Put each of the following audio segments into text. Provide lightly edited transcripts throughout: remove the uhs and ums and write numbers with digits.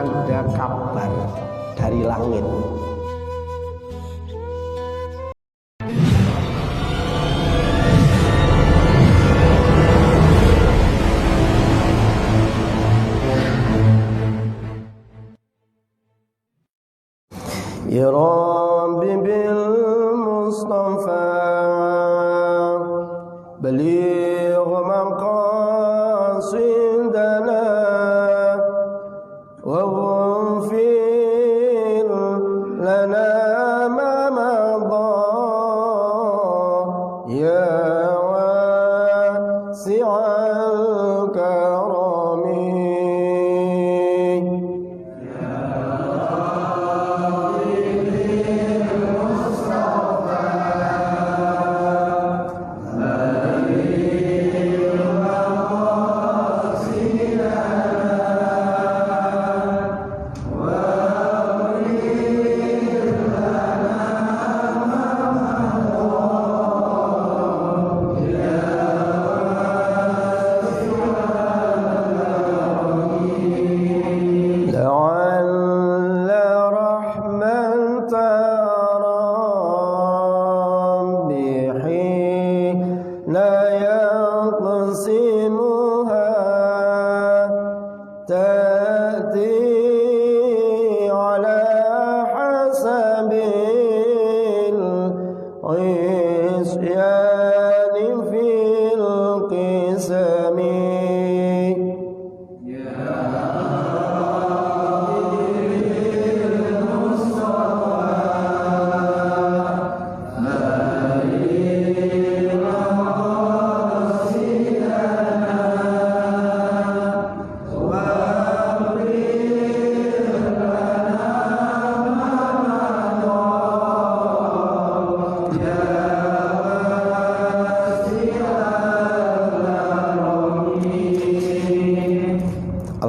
ada kabar dari langit. Ya Rabbi bil Mustafa baligh maqasidana wa ghfir lana ma madha ya wasi'al karami.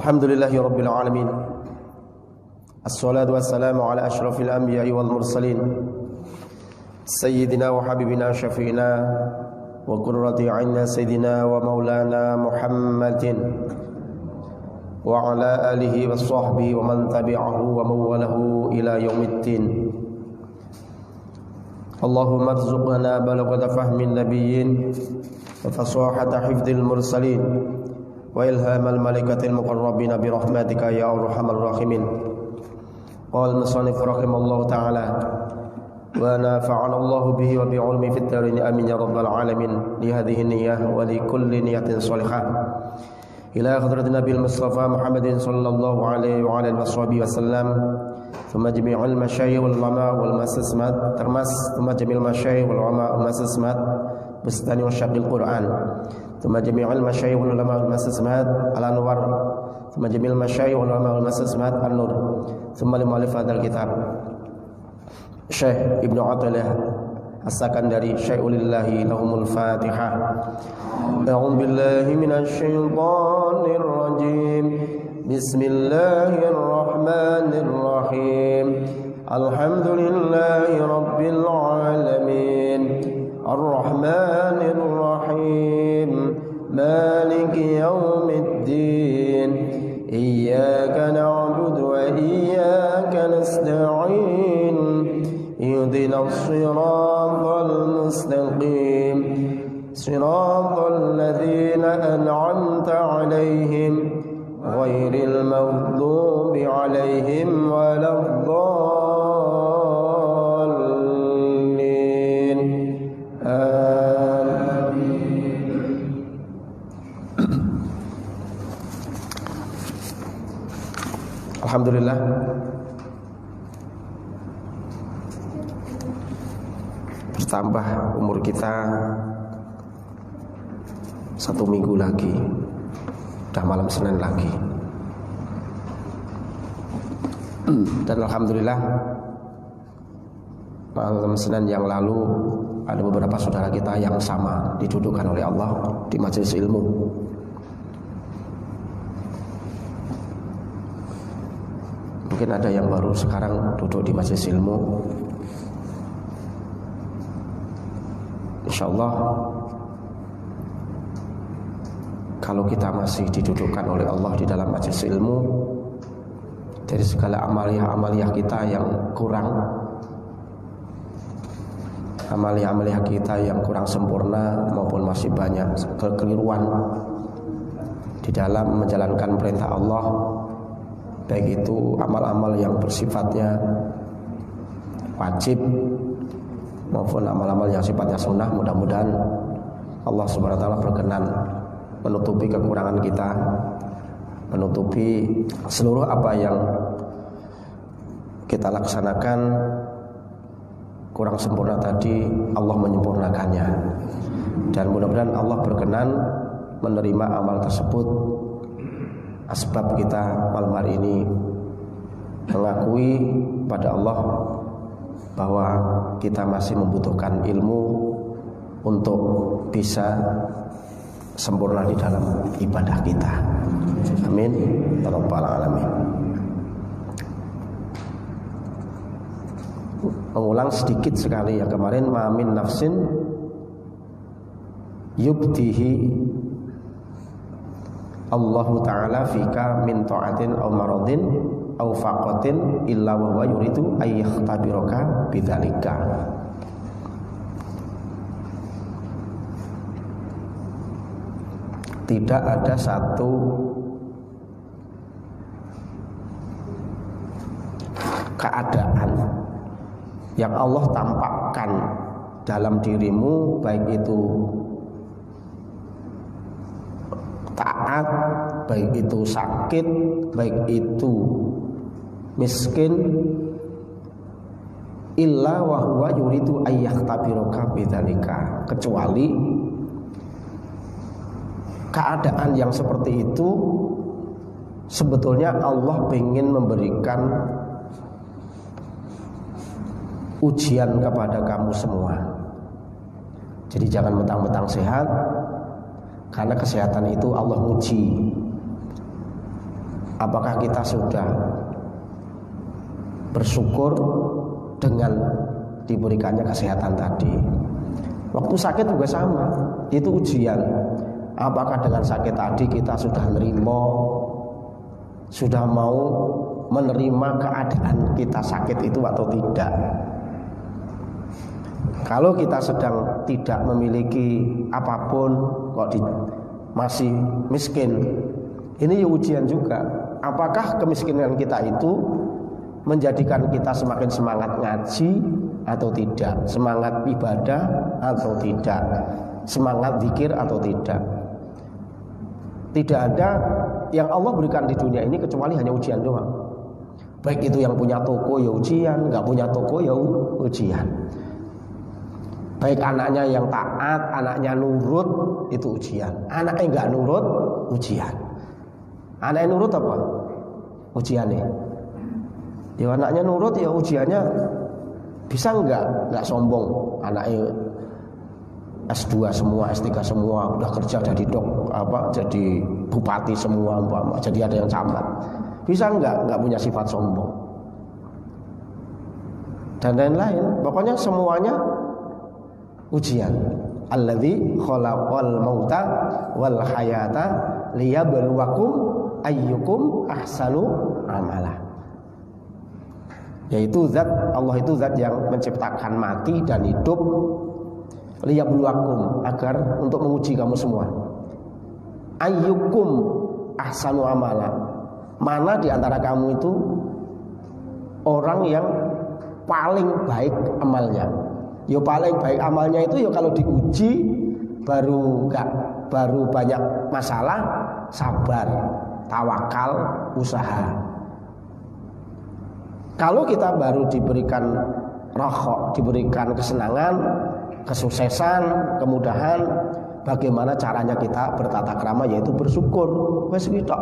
Alhamdulillahi Rabbil Alamin. Assalatu wassalamu ala ashrafil anbiya'i wal mursalin Sayyidina wa habibina syafi'ina wa qurrati a'inna Sayyidina wa maulana Muhammadin wa ala alihi wa sahbihi wa man tabi'ahu wa mawalahu ila yaumiddin. Allahumma arzuqna balaghata fahmin nabiyyin wa fasahata hifdzil mursalin wa ilhamal malaikatil muqarrabin bi rahmatika ya arhamar rahimin. Qala musannif rahimallahu ta'ala wa nafa'ana Allahu bihi wa bi 'ilmi fid darin amin ya rabbal alamin. Li hadhihi niyyah wa li kulli niyyatin shalihah ila hadratin nabil mustafa Muhammadin sallallahu alaihi wa alihi washabihi wasallam. Thumma jami'ul masyayikh wal ulama wal masasmat thumma jami'ul masyayikh wal ulama wal masasmat bustani wa syaqil Qur'an. Thumma jami'ul masyayikh wal ulama wal masasmat al-anwar. Thumma jami'ul masyayikh wal ulama wal masasmat an-nur. Thumma li-mu'allif hadzal kitab Syekh Ibnu Athaillah As-Sakandari Syai'ulillahi lahumul Fatihah. A'udzu billahi minasy syaithanir rajim. Bismillahirrahmanirrahim. Alhamdulillahi rabbil alamin. Ar-Rahmanir Rahim. Maliki yaumiddin. Iyyaka na'budu wa iyyaka nasta'in. Ihdinas siratal mustaqim. Siratal ladzina an'amta 'alaihim ghairil maghdubi 'alaihim waladdallin. Alhamdulillah, bertambah umur kita 1 minggu lagi, udah malam Senin lagi. Dan alhamdulillah malam Senin yang lalu ada beberapa saudara kita yang sama didudukkan oleh Allah di majelis ilmu. Mungkin ada yang baru sekarang duduk di majelis ilmu. InsyaAllah kalau kita masih didudukkan oleh Allah di dalam majelis ilmu, dari segala amalia kita yang kurang, amalia kita yang kurang sempurna maupun masih banyak kekeliruan di dalam menjalankan perintah Allah, baik itu amal-amal yang bersifatnya wajib maupun amal-amal yang sifatnya sunnah. Mudah-mudahan Allah Subhanahu wa taala berkenan menutupi kekurangan kita, menutupi seluruh apa yang kita laksanakan kurang sempurna tadi, Allah menyempurnakannya. Dan mudah-mudahan Allah berkenan menerima amal tersebut. Asbab kita malam hari ini mengakui pada Allah bahwa kita masih membutuhkan ilmu untuk bisa sempurna di dalam ibadah kita. Amin ya rabbal alamin. Mengulang sedikit sekali ya kemarin, ma min nafsin yubdihi Allahu ta'ala fika min ta'atin aw maradin aw faqatin illa wa huwa yuridu ay yakhtabiraka bidzalika. Tidak ada satu keadaan yang Allah tampakkan dalam dirimu, baik itu taat, baik itu sakit, baik itu miskin, illa wa huwa yuridu ayyahtabiraka bidzalika, kecuali keadaan yang seperti itu sebetulnya Allah ingin memberikan ujian kepada kamu semua. Jadi jangan mentang-mentang sehat, karena kesehatan itu Allah uji. Apakah kita sudah bersyukur dengan diberikannya kesehatan tadi? Waktu sakit juga sama, itu ujian. Apakah dengan sakit tadi kita sudah nerima, sudah mau menerima keadaan kita sakit itu atau tidak? Kalau kita sedang tidak memiliki apapun, kok masih miskin, ini ujian juga. Apakah kemiskinan kita itu menjadikan kita semakin semangat ngaji atau tidak, semangat ibadah atau tidak, semangat zikir atau tidak? Tidak ada yang Allah berikan di dunia ini kecuali hanya ujian doang. Baik itu yang punya toko ya ujian, nggak punya toko ya ujian. Baik anaknya yang taat, anaknya nurut, itu ujian. Anaknya enggak nurut, ujian. Anaknya nurut apa? Ujiannya. Ya anaknya nurut ya ujiannya bisa enggak sombong. Anaknya S2 semua, S3 semua, udah kerja jadi jadi bupati semua, jadi ada yang camat. Bisa enggak punya sifat sombong. Dan lain-lain. Pokoknya semuanya ujian. Alladzi khalaqal mauta wal hayata liyabluwakum ayyukum ahsanu amala. Yaitu Allah itu zat yang menciptakan mati dan hidup, liyabluwakum, agar untuk menguji kamu semua. Ayyukum ahsanu amala, mana di antara kamu itu orang yang paling baik amalnya. Yo paling baik amalnya itu yo kalau diuji baru banyak masalah, sabar, tawakal, usaha. Kalau kita baru diberikan rohok, diberikan kesenangan, kesuksesan, kemudahan, bagaimana caranya kita bertata krama, yaitu bersyukur. Wes gitu.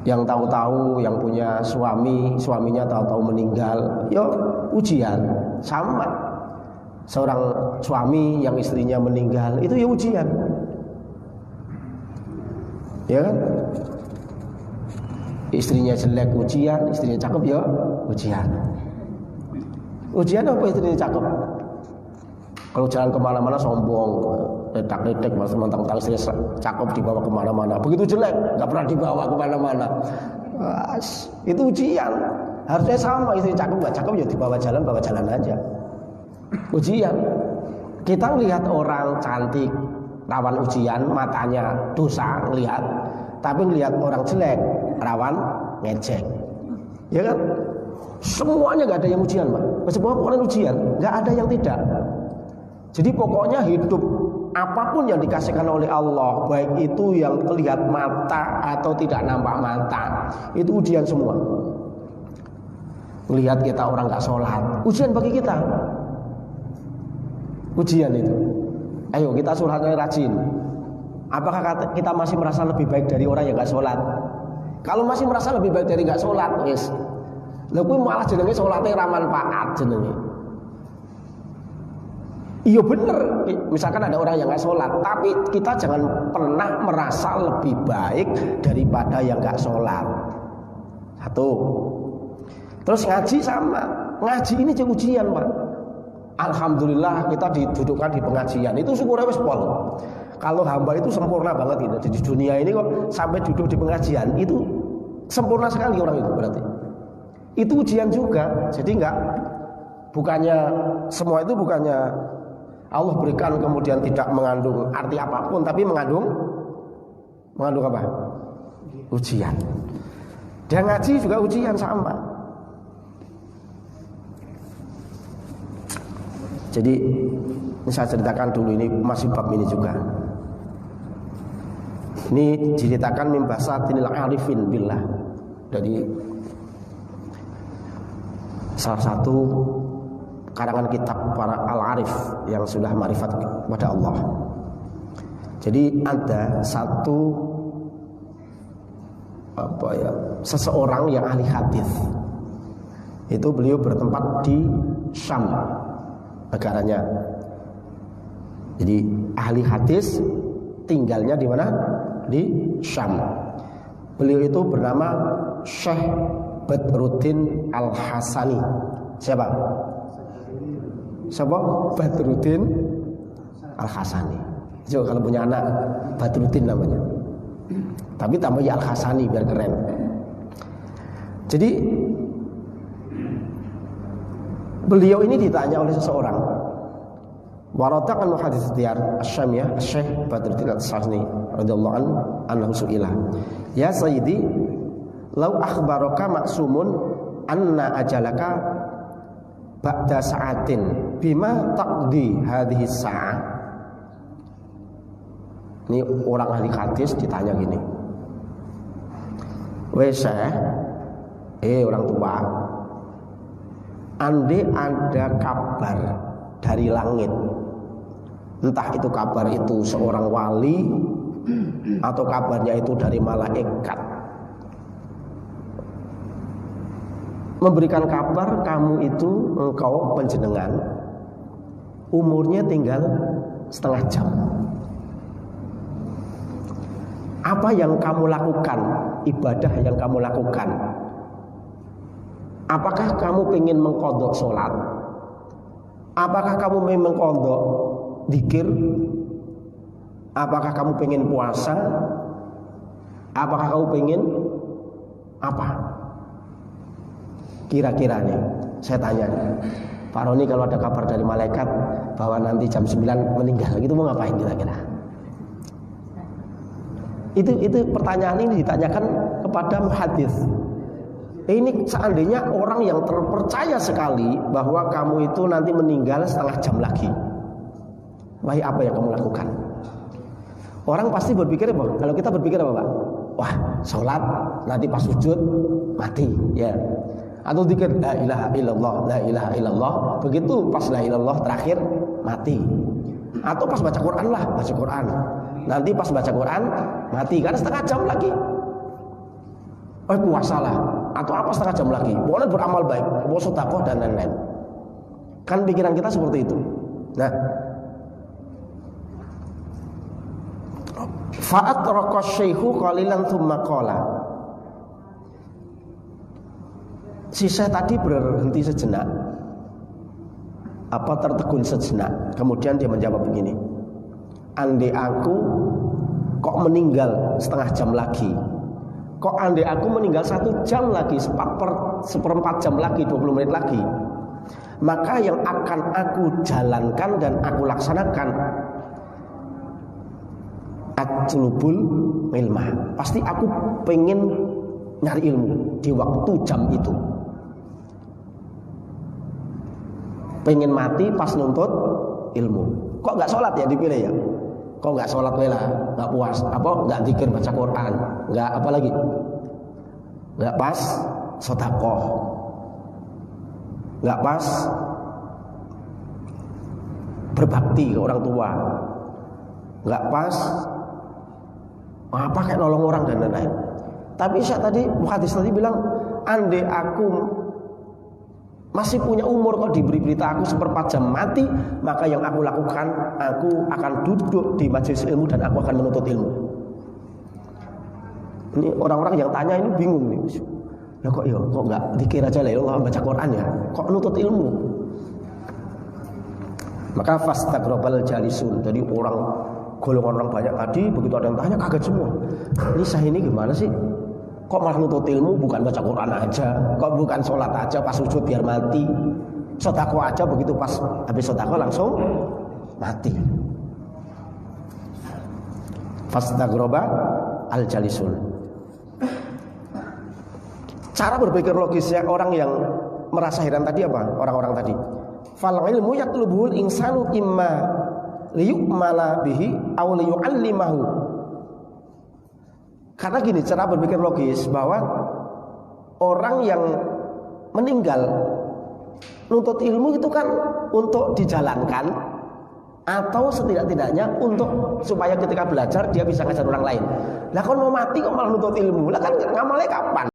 Yang tahu-tahu yang punya suaminya tahu-tahu meninggal, yo ujian sama. Seorang suami yang istrinya meninggal itu ya ujian, ya kan? Istrinya jelek ujian, istrinya cakep ya ujian. Ujian apa istrinya cakep? Kalau jalan kemana-mana sombong, letak-letak, mentang-mentang istri cakep dibawa kemana-mana. Begitu jelek, nggak pernah dibawa kemana-mana. Itu ujian. Harusnya sama, istri cakep nggak cakep ya bawa jalan aja. Ujian. Kita lihat orang cantik, rawan ujian, matanya dosa lihat. Tapi lihat orang jelek, rawan ngejek. Ya kan? Semuanya nggak ada yang ujian, Pak. Semua pokoknya ujian, nggak ada yang tidak. Jadi pokoknya hidup apapun yang dikasihkan oleh Allah, baik itu yang terlihat mata atau tidak nampak mata, itu ujian semua. Lihat kita orang nggak sholat, ujian bagi kita. Ujian itu. Ayo kita sholatnya rajin. Apakah kita masih merasa lebih baik dari orang yang nggak sholat? Kalau masih merasa lebih baik dari nggak sholat, wis. Lalu malah jenenge sholatnya ramanfaat jenenge. Iya bener, misalkan ada orang yang nggak sholat, tapi kita jangan pernah merasa lebih baik daripada yang nggak sholat. Satu. Terus ngaji sama, ngaji ini juga ujian, Pak. Alhamdulillah kita didudukkan di pengajian, itu syukurnya wis pol. Kalau hamba itu sempurna banget ini di dunia ini kok sampai duduk di pengajian itu sempurna sekali orang itu berarti. Itu ujian juga, jadi bukannya semua itu bukannya Allah berikan kemudian tidak mengandung arti apapun, tapi mengandung apa? Ujian. Dan ngaji juga ujian sama. Jadi ini saya ceritakan dulu, ini masih bab ini juga. Ini diceritakan min basatinil arifin billah, dari salah satu karangan kitab para al-arif yang sudah ma'rifat kepada Allah. Jadi ada satu seseorang yang ahli hadis. Itu beliau bertempat di Syam negaranya. Jadi ahli hadis tinggalnya di mana? Di Syam. Beliau itu bernama Syekh Badruddin Al-Hasani. Siapa? Badruddin Al-Hasani. Coba kalau punya anak Badruddin namanya. Tapi tambah ya Al-Hasani biar keren. Jadi beliau ini ditanya oleh seseorang. Waratakan muhadits diyar Asy-Syamiyah Syekh Badruddin Al-Hasani radhiyallahu anhu su'ila. Ya Sayyidi, lau akhbaraka maksumun anna ajalaka ba'da sa'atin bima taqdi hadhihi sa'ah. Ini orang ahli hadis ditanya gini. Syekh, orang tua, andai ada kabar dari langit, entah itu kabar itu seorang wali atau kabarnya itu dari malaikat, memberikan kabar kamu itu, engkau panjenengan umurnya tinggal setengah jam. Apa yang kamu lakukan, ibadah yang kamu lakukan? Apakah kamu ingin mengqadha sholat? Apakah kamu ingin mengqadha dzikir? Apakah kamu ingin puasa? Apakah kamu ingin apa? Kira-kira nih, saya tanya, Pak Roni, kalau ada kabar dari malaikat bahwa nanti jam 9 meninggal, itu mau ngapain kira-kira? Itu pertanyaan ini ditanyakan kepada muhadits. Ini seandainya orang yang terpercaya sekali bahwa kamu itu nanti meninggal setengah jam lagi, wahai apa yang kamu lakukan? Orang pasti berpikir apa? Kalau kita berpikir apa, Pak? Wah, sholat nanti pas sujud mati, ya. Atau dzikir la ilaha illallah, la ilaha illallah, begitu pas la ilaha illallah terakhir mati. Atau pas baca Quran lah, baca Quran. Nanti pas baca Quran mati, karena setengah jam lagi. Puasalah atau apa setengah jam lagi. Boleh beramal baik, boleh sedekah dan lain-lain. Kan pikiran kita seperti itu. Nah, fa'atraqa syaikhu qalilan tsumma qala. Si Syekh tadi berhenti sejenak. tertegun sejenak. Kemudian dia menjawab begini, andai aku kok meninggal setengah jam lagi, kok andai aku meninggal 1 jam lagi, seperempat jam lagi, 20 menit lagi, maka yang akan aku jalankan dan aku laksanakan ajlubul ilmah. Pasti aku pengen nyari ilmu di waktu jam itu. Pengen mati pas nuntut ilmu. Kok nggak sholat ya dipilih ya? Kok nggak sholat wela? Nggak puas? Apa nggak zikir baca Quran? Nggak apa lagi? Nggak pas sedekah? Nggak pas berbakti ke orang tua? Nggak pas apa kayak nolong orang dan lain-lain. Tapi hadis tadi bilang, andai aku masih punya umur kok diberi berita aku 1/4 jam mati, maka yang aku lakukan, aku akan duduk di majelis ilmu dan aku akan menuntut ilmu. Ini orang-orang yang tanya ini bingung nih. Lah kok nggak dikira aja lah, nggak baca Quran ya? Kok nuntut ilmu? Maka fastagrobal jalisun. Jadi golongan orang banyak tadi begitu ada yang tanya kaget semua. Ini saya ini gimana sih? Kok malah nuntut ilmu, bukan baca Quran aja, kok bukan sholat aja pas sujud biar mati, sedekah aja begitu pas habis sedekah langsung mati. Fastagroba al jalisun. Cara berpikir logisnya orang yang merasa heran tadi apa? Orang-orang tadi. Fal ilmu yatlubul insanu imma liyu'mala bihi aw liyu'allimahu. Karena gini, cara berpikir logis bahwa orang yang meninggal nuntut ilmu itu kan untuk dijalankan atau setidak-tidaknya untuk supaya ketika belajar dia bisa ngajar orang lain. Lah kalau mau mati kok malah nuntut ilmu? Lah kan ngamalnya kapan?